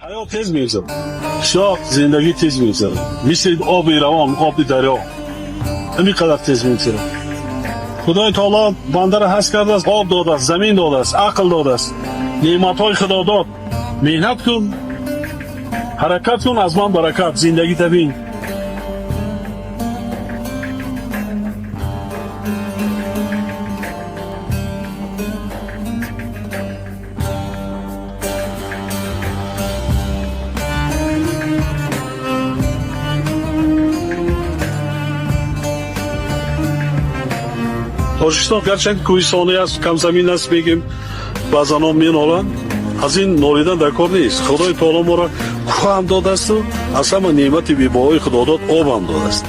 حیات تیز میگذره، شاه زندگی تیز میگذره، مثل آب روان، آب دریا، همین قدر تیز میگذره. خدای تعالی بنده را هست کرده است، آب داده است، زمین داده است، عقل داده است، نعمتهای خدا داد. مهنت کن، حرکت کن، از من برکت، زندگی تبین. Tojikiston garchand ko'histoni است، کم زمین است، بگیم ba'zan ها می‌نالند. از این نالیدن در کار نیست. خدای تعالی ما را کوه هم داده است و از همه نعمت بی‌بهای خدا داد آب هم داده است.